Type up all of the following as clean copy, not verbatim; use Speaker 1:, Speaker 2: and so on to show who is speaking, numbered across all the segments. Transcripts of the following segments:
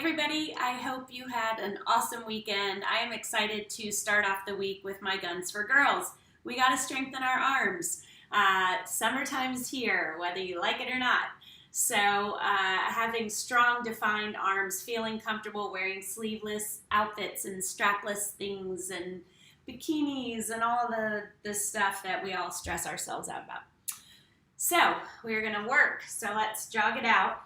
Speaker 1: everybody, I hope you had an awesome weekend. I am excited to start off the week with my Guns for Girls. We got to strengthen our arms. Summertime's here, whether you like it or not. So having strong, defined arms, feeling comfortable wearing sleeveless outfits and strapless things and bikinis and all the stuff that we all stress ourselves out about. So we're going to work. So let's jog it out.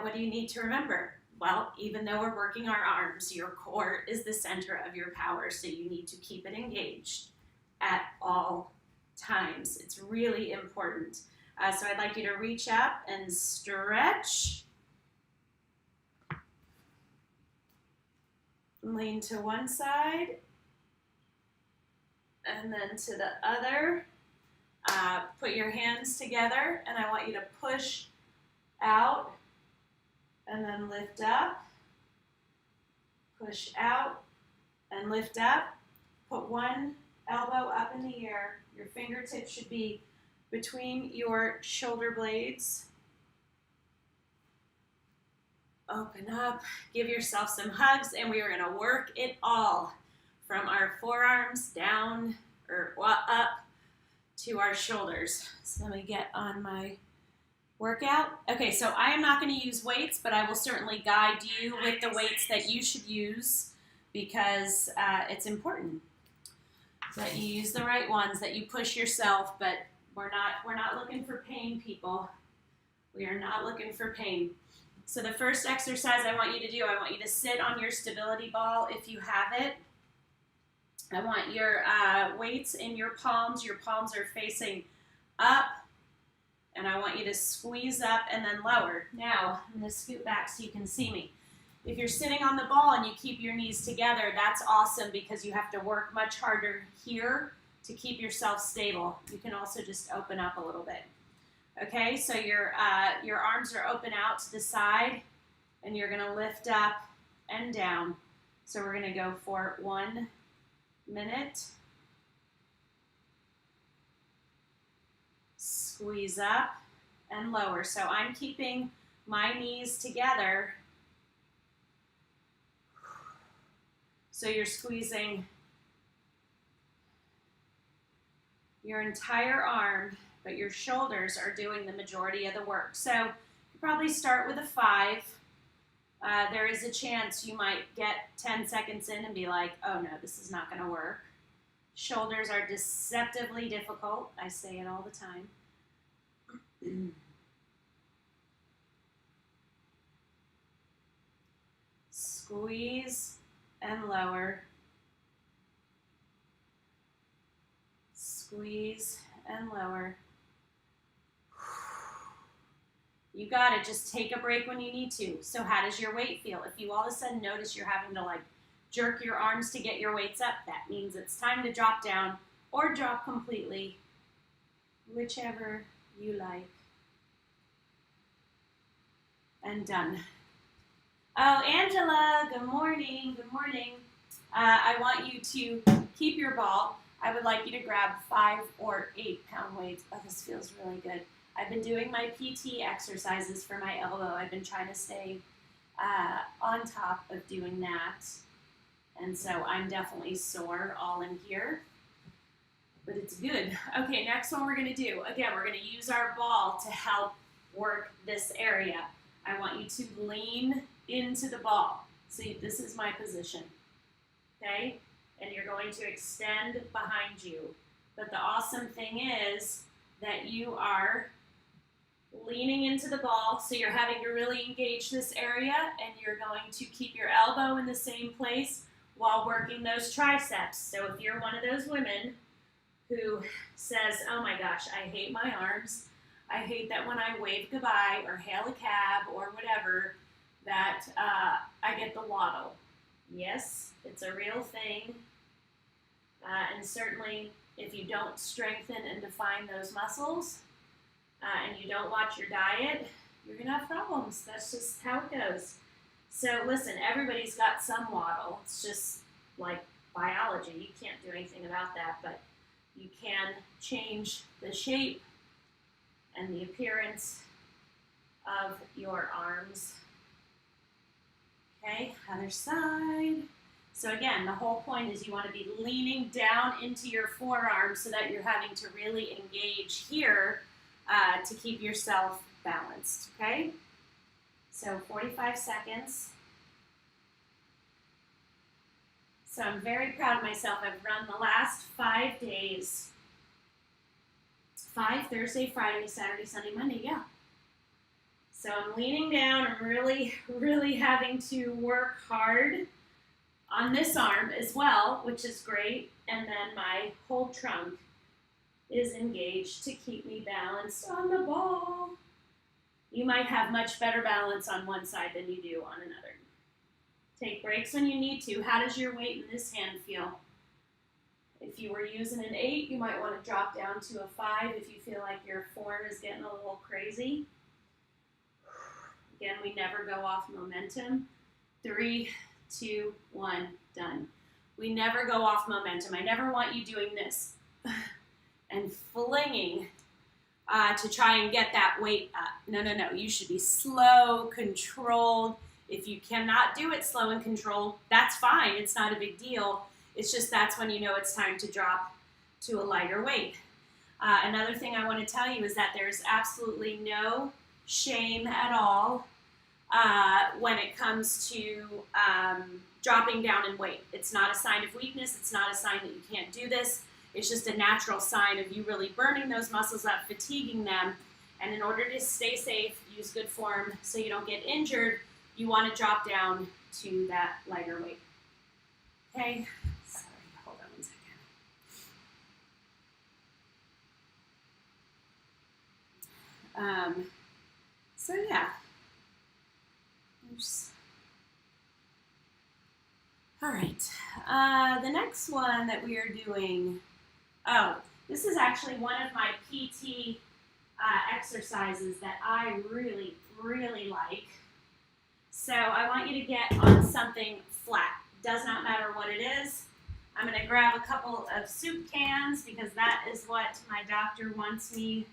Speaker 1: What do you need to remember? Well, even though we're working our arms, your core is the center of your power, so you need to keep it engaged at all times. It's really important. So I'd like you to reach up and stretch. Lean to one side and then to the other. Put your hands together, and I want you to push out and then lift up. Push out and lift up. Put one elbow up in the air. Your fingertips should be between your shoulder blades. Open up, give yourself some hugs, and we are going to work it all from our forearms down or up to our shoulders. So let me get on my workout. Okay, so I am not going to use weights, but I will certainly guide you with the weights that you should use because it's important that you use the right ones, that you push yourself, but we're not looking for pain, people. We are not looking for pain. So the first exercise I want you to do, I want you to sit on your stability ball if you have it. I want your weights in your palms. Your palms are facing up. And I want you to squeeze up and then lower. Now, I'm going to scoot back so you can see me. If you're sitting on the ball and you keep your knees together, that's awesome because you have to work much harder here to keep yourself stable. You can also just open up a little bit. Okay, so your arms are open out to the side, and you're going to lift up and down. So we're going to go for 1 minute. Squeeze up and lower. So I'm keeping my knees together. So you're squeezing your entire arm, but your shoulders are doing the majority of the work. So you probably start with a 5. There is a chance you might get 10 seconds in and be like, oh no, this is not going to work. Shoulders are deceptively difficult. I say it all the time. Squeeze and lower. Squeeze and lower. You got it. Just take a break when you need to. So how does your weight feel? If you all of a sudden notice you're having to jerk your arms to get your weights up, that means it's time to drop down or drop completely, whichever you like. And done. Oh, Angela, good morning. Good morning. I want you to keep your ball. I would like you to grab 5 or 8 pound weights. Oh, this feels really good. I've been doing my PT exercises for my elbow. I've been trying to stay on top of doing that. And so I'm definitely sore all in here. But it's good. Okay, next one we're going to do. Again, we're going to use our ball to help work this area. I want you to lean into the ball. See, this is my position. Okay? And you're going to extend behind you. But the awesome thing is that you are leaning into the ball, so you're having to really engage this area, and you're going to keep your elbow in the same place while working those triceps. So if you're one of those women who says, oh my gosh, I hate my arms, I hate that when I wave goodbye or hail a cab or whatever, that I get the waddle. Yes, it's a real thing. And certainly if you don't strengthen and define those muscles and you don't watch your diet, you're going to have problems. That's just how it goes. So listen, everybody's got some waddle. It's just like biology. You can't do anything about that, but you can change the shape and the appearance of your arms Okay, other side. So again, the whole point is you want to be leaning down into your forearm so that you're having to really engage here to keep yourself balanced, okay? So 45 seconds. So I'm very proud of myself. I've run the last 5 days. 5, Thursday, Friday, Saturday, Sunday, Monday, yeah. So I'm leaning down. I'm really, really having to work hard on this arm as well, which is great. And then my whole trunk is engaged to keep me balanced on the ball. You might have much better balance on one side than you do on another. Take breaks when you need to. How does your weight in this hand feel? If you were using an 8, you might want to drop down to a 5 if you feel like your form is getting a little crazy. Again, we never go off momentum. 3, 2, 1, done. We never go off momentum. I never want you doing this and flinging to try and get that weight up. No, no, no. You should be slow, controlled. If you cannot do it slow and controlled, that's fine. It's not a big deal. It's just that's when you know it's time to drop to a lighter weight. Another thing I want to tell you is that there's absolutely no shame at all when it comes to dropping down in weight. It's not a sign of weakness. It's not a sign that you can't do this. It's just a natural sign of you really burning those muscles up, fatiguing them. And in order to stay safe, use good form so you don't get injured, you want to drop down to that lighter weight. Okay? Sorry, hold on 1 second. So yeah. All right. The next one that we are doing, this is actually one of my PT exercises that I really, really like. So I want you to get on something flat. Does not matter what it is. I'm going to grab a couple of soup cans because that is what my doctor wants me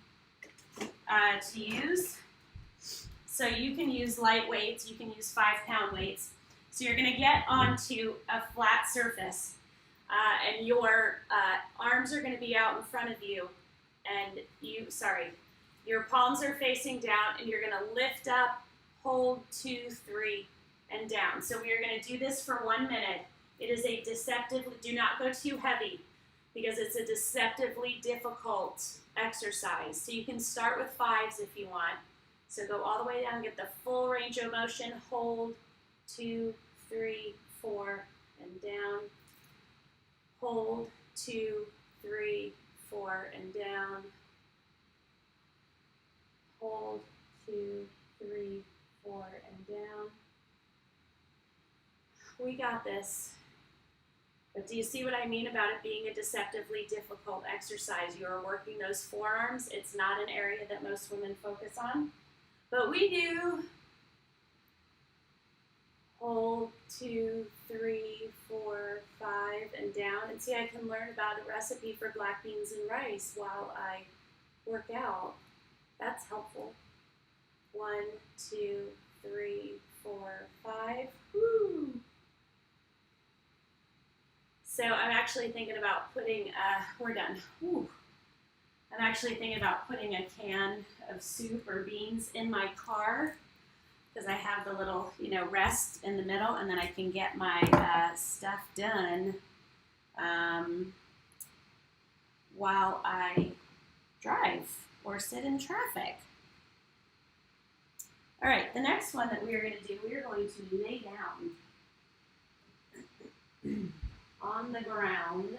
Speaker 1: to use. So you can use light weights. You can use 5-pound weights. So you're going to get onto a flat surface, and your arms are going to be out in front of you, and your palms are facing down, and you're going to lift up, hold, 2, 3, and down. So we are going to do this for 1 minute. It is a do not go too heavy because it's a deceptively difficult exercise. So you can start with 5s if you want. So go all the way down, get the full range of motion, hold, 2, 3, 4, and down. Hold, 2, 3, 4, and down. Hold, 2, 3, 4, and down. We got this. But do you see what I mean about it being a deceptively difficult exercise? You are working those forearms. It's not an area that most women focus on, but we do. Hold, 2, 3, 4, 5, and down. And see, I can learn about a recipe for black beans and rice while I work out. That's helpful. 1, 2, 3, 4, 5. Woo! So I'm actually thinking about putting, we're done. Woo. I'm actually thinking about putting a can of soup or beans in my car because I have the little, rest in the middle, and then I can get my stuff done while I drive or sit in traffic. All right, the next one that we are going to do, we are going to lay down on the ground.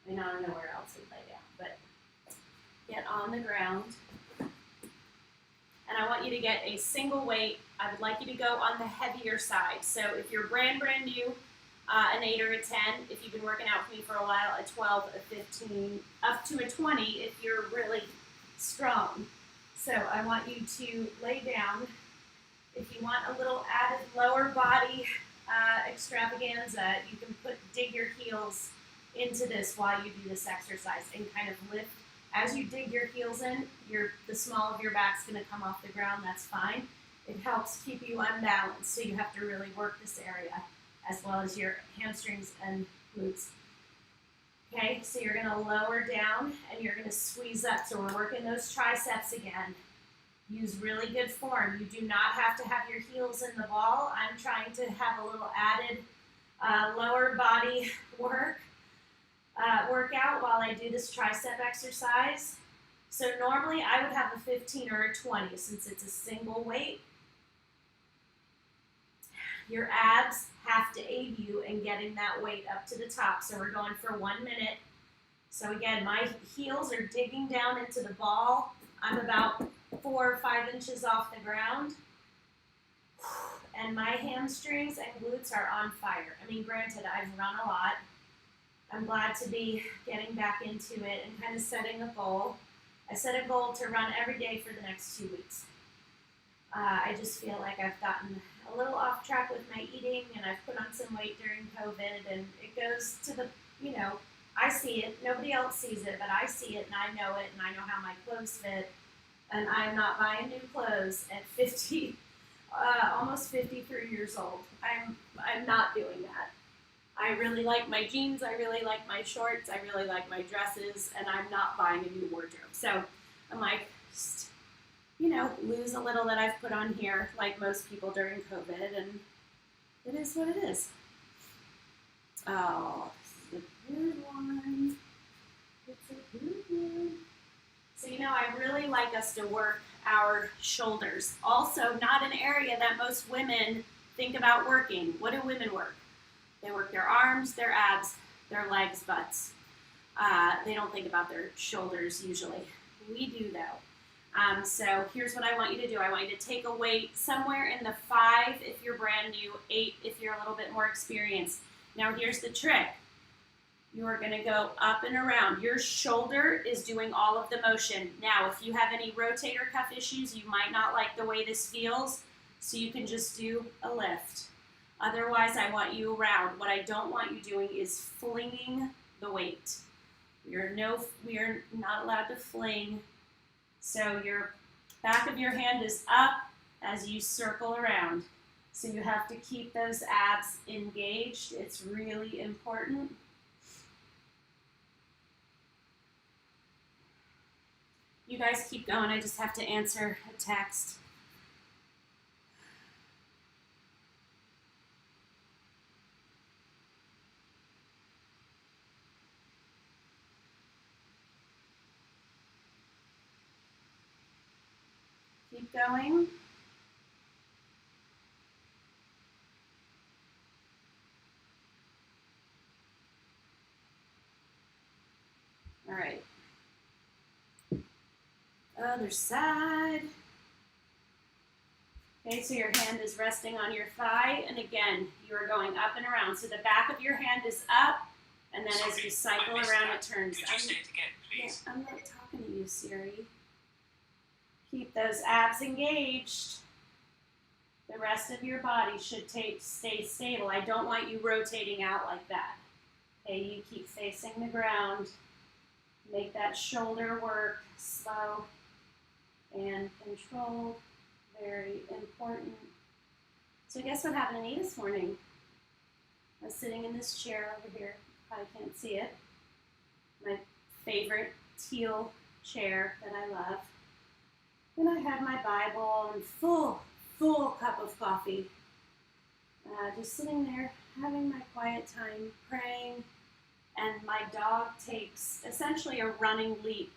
Speaker 1: I don't know where else we lay down, but get on the ground. And I want you to get a single weight. I would like you to go on the heavier side. So if you're brand new, an 8 or a 10. If you've been working out with me for a while, a 12, a 15, up to a 20 if you're really strong. So I want you to lay down. If you want a little added lower body extravaganza, you can dig your heels into this while you do this exercise and kind of lift. As you dig your heels in, the small of your back's going to come off the ground. That's fine. It helps keep you unbalanced, so you have to really work this area as well as your hamstrings and glutes. Okay, so you're gonna lower down and you're gonna squeeze up. So we're working those triceps again. Use really good form. You do not have to have your heels in the ball. I'm trying to have a little added lower body workout while I do this tricep exercise. So normally I would have a 15 or a 20 since it's a single weight. Your abs have to aid you in getting that weight up to the top. So we're going for 1 minute. So again, my heels are digging down into the ball. I'm about 4 or 5 inches off the ground. And my hamstrings and glutes are on fire. I mean, granted, I've run a lot. I'm glad to be getting back into it and kind of setting a goal. I set a goal to run every day for the next 2 weeks. I just feel like I've gotten a little off track with my eating, and I've put on some weight during COVID, and it goes to the, I see it. Nobody else sees it, but I see it, and I know it, and I know how my clothes fit, and I'm not buying new clothes at 50, almost 53 years old. I'm not doing that. I really like my jeans, I really like my shorts, I really like my dresses, and I'm not buying a new wardrobe. So I'm like, just, lose a little that I've put on here, like most people during COVID, and it is what it is. Oh, this is a good one. It's a good one. So, I really like us to work our shoulders. Also, not an area that most women think about working. What do women work? They work their arms, their abs, their legs, butts. They don't think about their shoulders usually. We do though. So here's what I want you to do. I want you to take a weight somewhere in the 5 if you're brand new, 8 if you're a little bit more experienced. Now here's the trick. You are going to go up and around. Your shoulder is doing all of the motion. Now, if you have any rotator cuff issues, you might not like the way this feels, so you can just do a lift. Otherwise, I want you around. What I don't want you doing is flinging the weight. We are not allowed to fling. So your back of your hand is up as you circle around. So you have to keep those abs engaged. It's really important. You guys keep going. I just have to answer a text. Keep going. All right. Other side. Okay, so your hand is resting on your thigh, and again, you are going up and around. So the back of your hand is up, and then as you cycle around, it turns.
Speaker 2: Could you say it again, please?
Speaker 1: Yeah, I'm not talking to you, Siri. Keep those abs engaged. The rest of your body should stay stable. I don't want you rotating out like that. Okay, you keep facing the ground. Make that shoulder work slow and controlled. Very important. So guess what happened to me this morning? I was sitting in this chair over here. Probably can't see it. My favorite teal chair that I love. And I had my Bible and full cup of coffee. Just sitting there, having my quiet time, praying. And my dog takes essentially a running leap.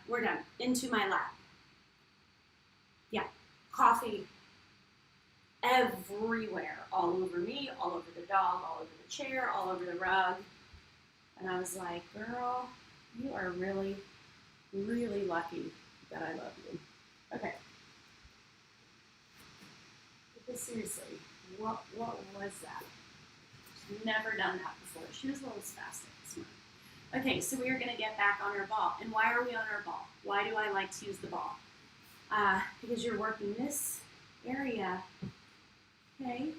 Speaker 1: We're done. Into my lap. Yeah, coffee everywhere. All over me, all over the dog, all over the chair, all over the rug. And I was like, girl, you are really, really lucky that I love you. Okay. But seriously, what was that? She's never done that before. She was a little spastic this morning. Okay, so we are going to get back on our ball. And why are we on our ball? Why do I like to use the ball? Because you're working this area, okay,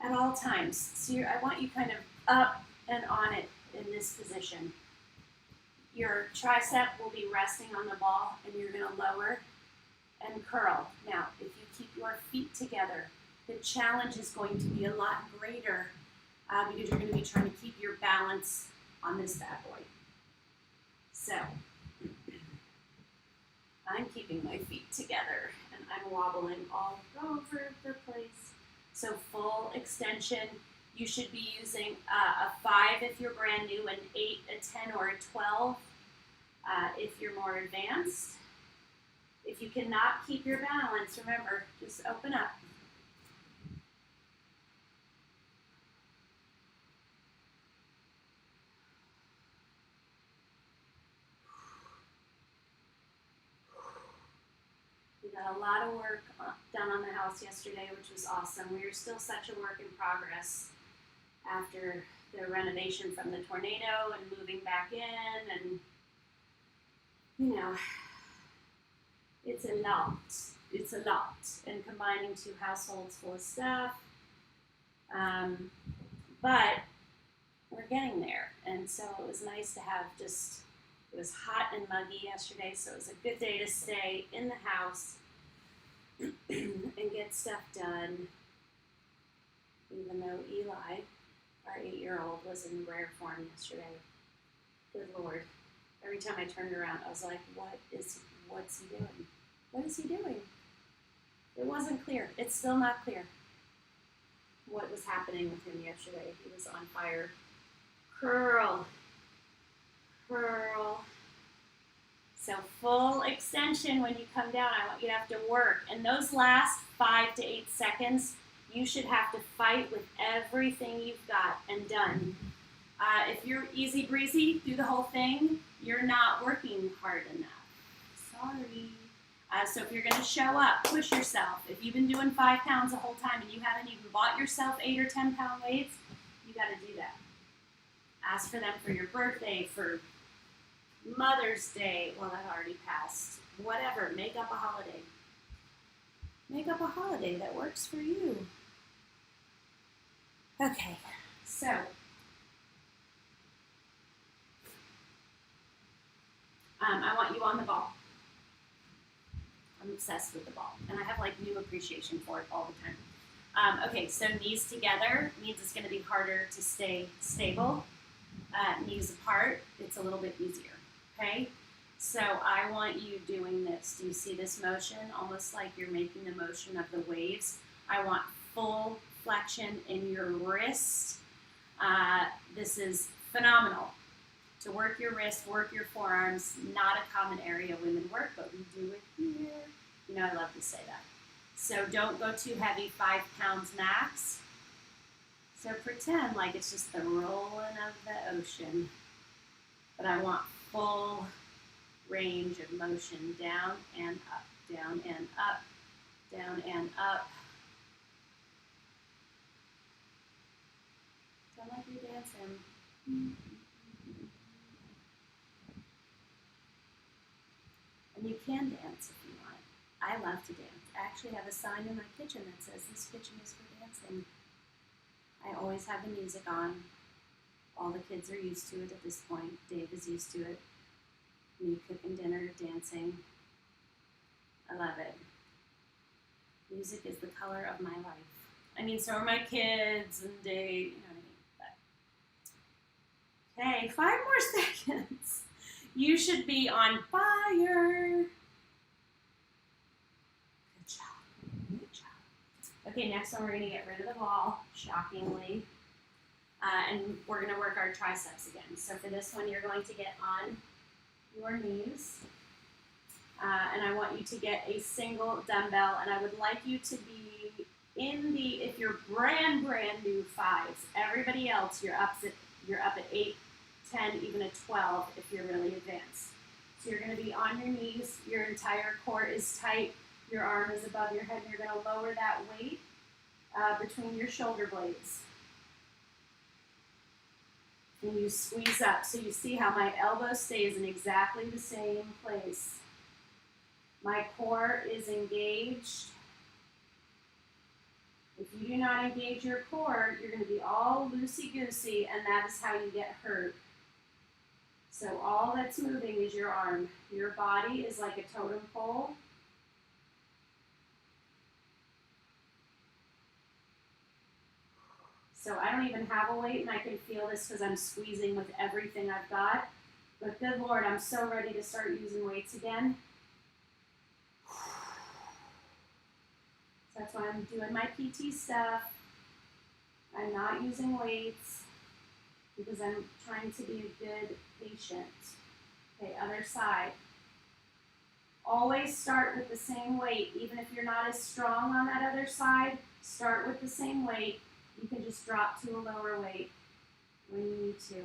Speaker 1: at all times. So I want you kind of up and on it in this position. Your tricep will be resting on the ball, and you're going to lower and curl. Now, if you keep your feet together, the challenge is going to be a lot greater because you're going to be trying to keep your balance on this bad boy. So, I'm keeping my feet together and I'm wobbling all over the place. So full extension. You should be using a 5 if you're brand new, an 8, a 10, or a 12 if you're more advanced. If you cannot keep your balance, remember, just open up. We got a lot of work done on the house yesterday, which was awesome. We are still such a work in progress after the renovation from the tornado and moving back in, and you know, it's a lot. It's a lot, and combining 2 households full of stuff. But we're getting there, and so it was nice to have just. It was hot and muggy yesterday, so it was a good day to stay in the house and get stuff done. Even though Eli, our 8-year-old, was in rare form yesterday. Good Lord. Every time I turned around, I was like, what's he doing? What is he doing? It wasn't clear. It's still not clear what was happening with him yesterday. He was on fire. Curl. Curl. So full extension when you come down. I want you to have to work. And those last 5 to 8 seconds, you should have to fight with everything you've got and done. If you're easy breezy through the whole thing, you're not working hard enough. Sorry. So if you're going to show up, push yourself. If you've been doing 5 pounds the whole time and you haven't even bought yourself 8 or 10 pound weights, you got to do that. Ask for them for your birthday, for Mother's Day. Well, that already passed. Whatever. Make up a holiday. Make up a holiday that works for you. Okay, so I want you on the ball. I'm obsessed with the ball, and I have like new appreciation for it all the time. Okay, so knees together means it's going to be harder to stay stable. Knees apart, it's a little bit easier. Okay, so I want you doing this. Do you see this motion? Almost like you're making the motion of the waves. I want full flexion in your wrist. This is phenomenal. To work your wrist, work your forearms, not a common area women work, but we do it here. You know, I love to say that. So don't go too heavy, 5 pounds max. So pretend like it's just the rolling of the ocean. But I want full range of motion, down and up, down and up, down and up. Sound like you're dancing. And you can dance if you want. I love to dance. I actually have a sign in my kitchen that says this kitchen is for dancing. I always have the music on. All the kids are used to it at this point. Dave is used to it. Me cooking dinner, dancing. I love it. Music is the color of my life. I mean, so are my kids and Dave, you know what I mean? But. Okay, 5 more seconds. You should be on fire. Good job. Good job. Okay, next one we're going to get rid of the ball, shockingly. And we're going to work our triceps again. So for this one, you're going to get on your knees. And I want you to get a single dumbbell. And I would like you to be in the, if you're brand new 5s. Everybody else, you're up at 8, 10, even a 12 if you're really advanced. So you're going to be on your knees. Your entire core is tight. Your arm is above your head. You're going to lower that weight between your shoulder blades. And you squeeze up. So you see how my elbow stays in exactly the same place. My core is engaged. If you do not engage your core, you're going to be all loosey-goosey, and that is how you get hurt. So all that's moving is your arm. Your body is like a totem pole. So I don't even have a weight, and I can feel this because I'm squeezing with everything I've got. But good Lord, I'm so ready to start using weights again. So that's why I'm doing my PT stuff. I'm not using weights because I'm trying to be a good patient. Okay, other side. Always start with the same weight. Even if you're not as strong on that other side, start with the same weight. You can just drop to a lower weight when you need to.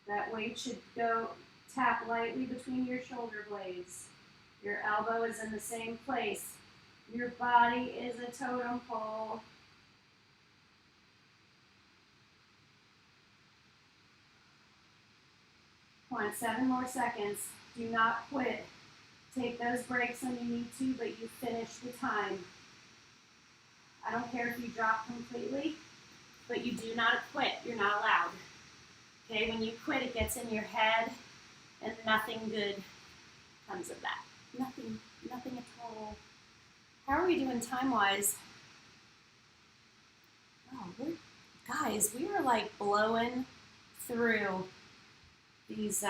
Speaker 1: That weight should go tap lightly between your shoulder blades. Your elbow is in the same place. Your body is a totem pole. Come on, 7 more seconds. Do not quit. Take those breaks when you need to, but you finish the time. I don't care if you drop completely, but you do not quit. You're not allowed. Okay, when you quit, it gets in your head, and nothing good comes of that. Nothing at all. How are we doing time-wise? Oh, guys, we are like blowing through these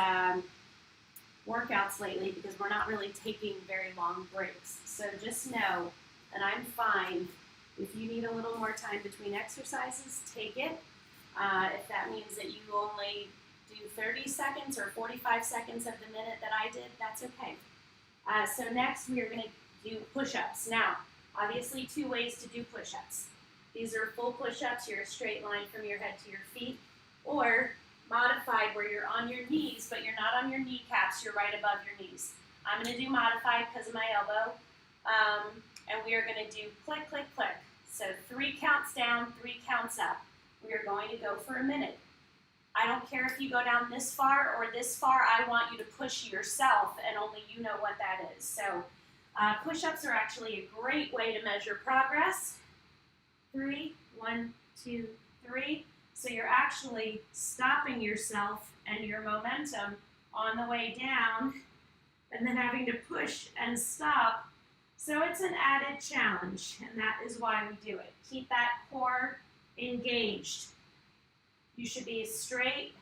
Speaker 1: workouts lately because we're not really taking very long breaks. So just know that I'm fine. If you need a little more time between exercises, take it. If that means that you only do 30 seconds or 45 seconds of the minute that I did, that's okay. So next we are going to do push-ups. Now, obviously 2 ways to do push-ups. These are full push-ups. You're a straight line from your head to your feet. Or modified where you're on your knees, but you're not on your kneecaps. You're right above your knees. I'm going to do modified because of my elbow. And we are going to do click, click, click. So 3 counts down, 3 counts up. We are going to go for a minute. I don't care if you go down this far or this far. I want you to push yourself, and only you know what that is. So push-ups are actually a great way to measure progress. 3, 1, 2, 3. So you're actually stopping yourself and your momentum on the way down, and then having to push and stop. So it's an added challenge, and that is why we do it. Keep that core engaged. You should be a straight,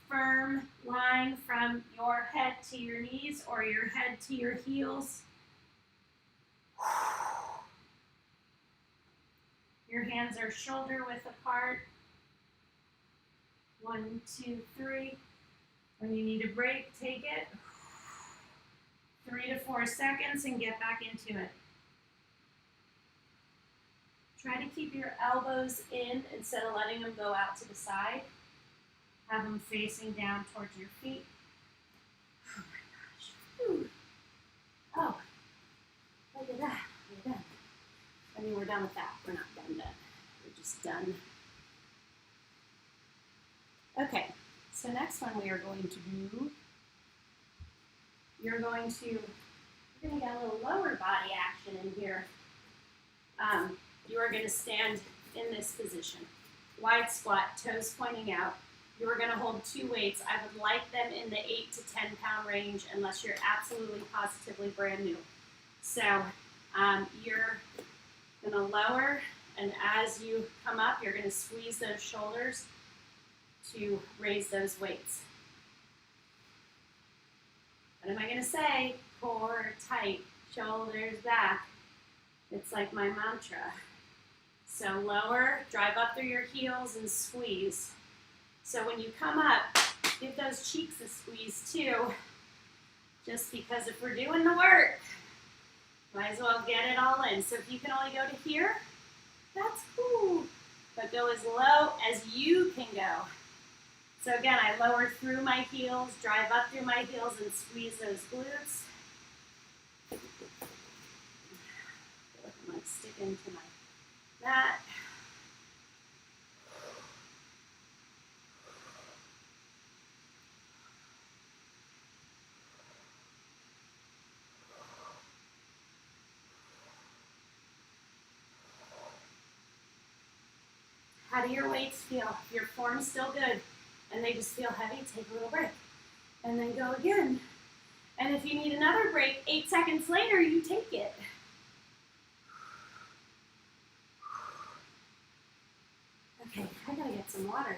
Speaker 1: firm line from your head to your knees or your head to your heels. Your hands are shoulder width apart. 1, 2, 3. When you need a break, take it. 3 to 4 seconds and get back into it. Try to keep your elbows in instead of letting them go out to the side. Have them facing down towards your feet. Oh my gosh. Whew. Oh, look at that. We're done. I mean, we're done with that. We're not done. We're just done. Okay, so next one we are going to do, we're going to get a little lower body action in here. You are going to stand in this position. Wide squat, toes pointing out. You are going to hold 2 weights. I would like them in the 8 to 10 pound range unless you're absolutely positively brand new. So you're going to lower, and as you come up, you're going to squeeze those shoulders to raise those weights. What am I going to say? Core tight, shoulders back. It's like my mantra. So lower, drive up through your heels and squeeze. So when you come up, give those cheeks a squeeze too. Just because if we're doing the work, might as well get it all in. So if you can only go to here, that's cool. But go as low as you can go. So again, I lower through my heels, drive up through my heels, and squeeze those glutes. I feel like I'm going to stick into my mat. How do your weights feel? If your form's still good and they just feel heavy, take a little break. And then go again. And if you need another break, 8 seconds later, you take it. Okay, I gotta get some water.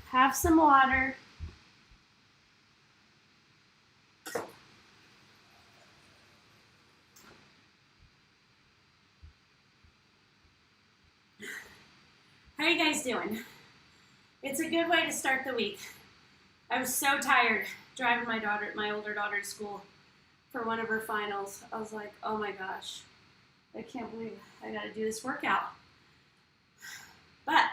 Speaker 1: Have some water. How are you guys doing? It's a good way to start the week. I was so tired driving my older daughter to school for one of her finals. I was like, oh my gosh, I can't believe I gotta do this workout. But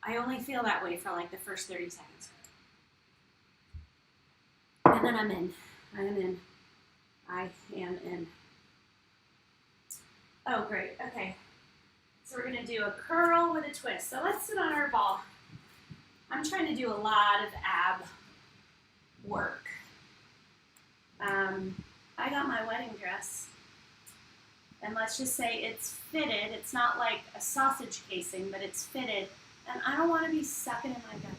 Speaker 1: I only feel that way for like the first 30 seconds. And then I'm in. I am in. Oh, great. Okay. So we're going to do a curl with a twist. So let's sit on our ball. I'm trying to do a lot of ab work. I got my wedding dress. And let's just say it's fitted. It's not like a sausage casing, but it's fitted. And I don't want to be sucking in my gut.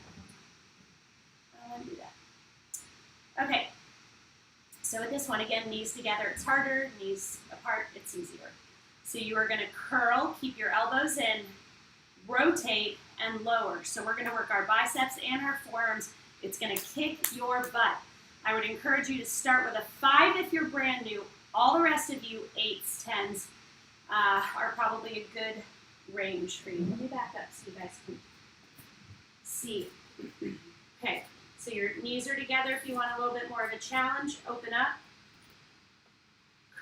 Speaker 1: I don't want to do that. Okay. So with this one, again, knees together, it's harder. Knees apart, it's easier. So you are going to curl, keep your elbows in, rotate, and lower. So we're going to work our biceps and our forearms. It's going to kick your butt. I would encourage you to start with a 5 if you're brand new. All the rest of you, 8s, 10s, are probably a good range for you. Let me back up so you guys can see. Okay, so your knees are together. If you want a little bit more of a challenge, open up.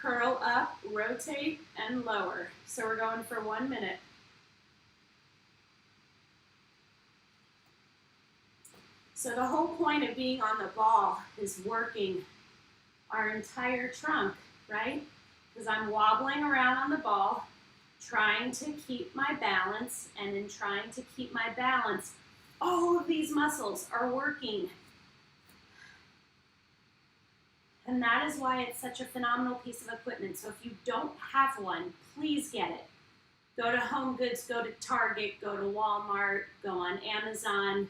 Speaker 1: Curl up, rotate, and lower. So we're going for 1 minute. So the whole point of being on the ball is working our entire trunk, right? Because I'm wobbling around on the ball, trying to keep my balance, and in trying to keep my balance, all of these muscles are working. And that is why it's such a phenomenal piece of equipment. So if you don't have one, please get it. Go to Home Goods, go to Target, go to Walmart, go on Amazon.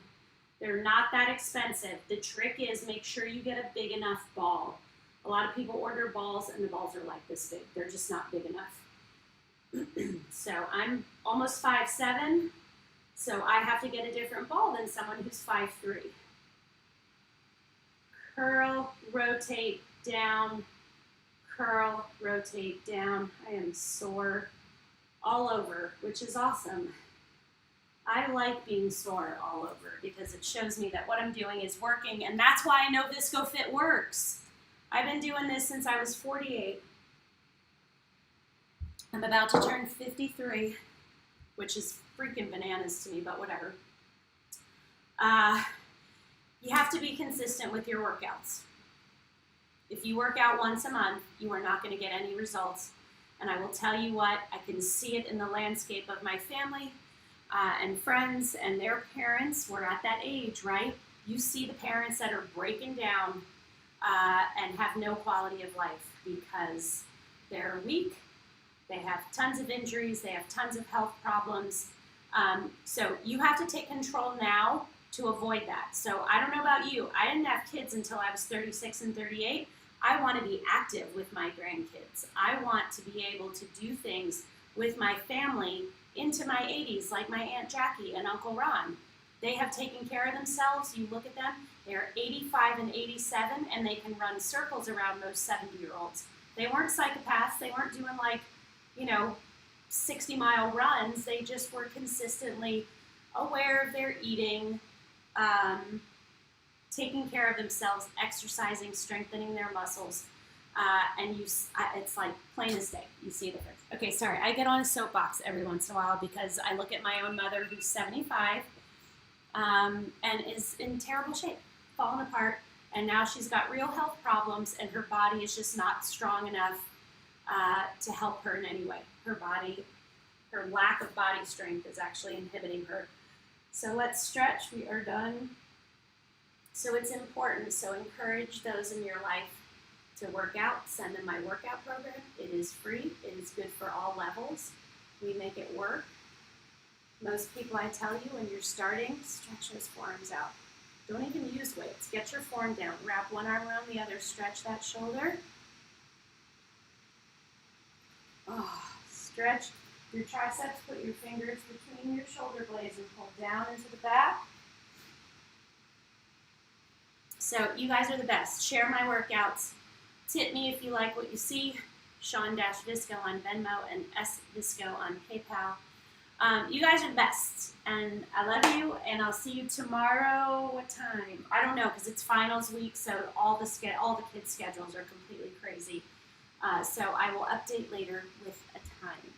Speaker 1: They're not that expensive. The trick is make sure you get a big enough ball. A lot of people order balls and the balls are like this big. They're just not big enough. So I'm almost 5'7", so I have to get a different ball than someone who's 5'3". Curl, rotate, down, curl, rotate, down. I am sore all over, which is awesome. I like being sore all over because it shows me that what I'm doing is working, and that's why I know ViscoFit works. I've been doing this since I was 48. I'm about to turn 53, which is freaking bananas to me, but whatever. You have to be consistent with your workouts. If you work out once a month, you are not going to get any results. And I will tell you what, I can see it in the landscape of my family and friends and their parents. We're at that age, right? You see the parents that are breaking down and have no quality of life because they're weak, they have tons of injuries, they have tons of health problems. So you have to take control now to avoid that. So I don't know about you. I didn't have kids until I was 36 and 38. I want to be active with my grandkids. I want to be able to do things with my family into my 80s, like my Aunt Jackie and Uncle Ron. They have taken care of themselves. You look at them, they're 85 and 87, and they can run circles around those 70-year-olds. They weren't psychopaths. They weren't doing 60-mile runs. They just were consistently aware of their eating, taking care of themselves, exercising, strengthening their muscles, and it's like plain as day. You see the difference. Okay, sorry, I get on a soapbox every once in a while because I look at my own mother who's 75 and is in terrible shape, falling apart, and now she's got real health problems and her body is just not strong enough to help her in any way. Her lack of body strength is actually inhibiting her. So let's stretch. We are done. So it's important. So encourage those in your life to work out. Send them my workout program. It is free. It is good for all levels. We make it work. Most people, I tell you, when you're starting, stretch those forearms out. Don't even use weights. Get your form down. Wrap one arm around the other. Stretch that shoulder. Oh, stretch your triceps. Put your fingers between your shoulder blades and pull down into the back. So you guys are the best. Share my workouts. Tip me if you like what you see. Sean-Visco on Venmo and S-Visco on PayPal. You guys are the best, and I love you, and I'll see you tomorrow. What time? I don't know, because it's finals week, so all the kids' schedules are completely crazy. So I will update later with a time.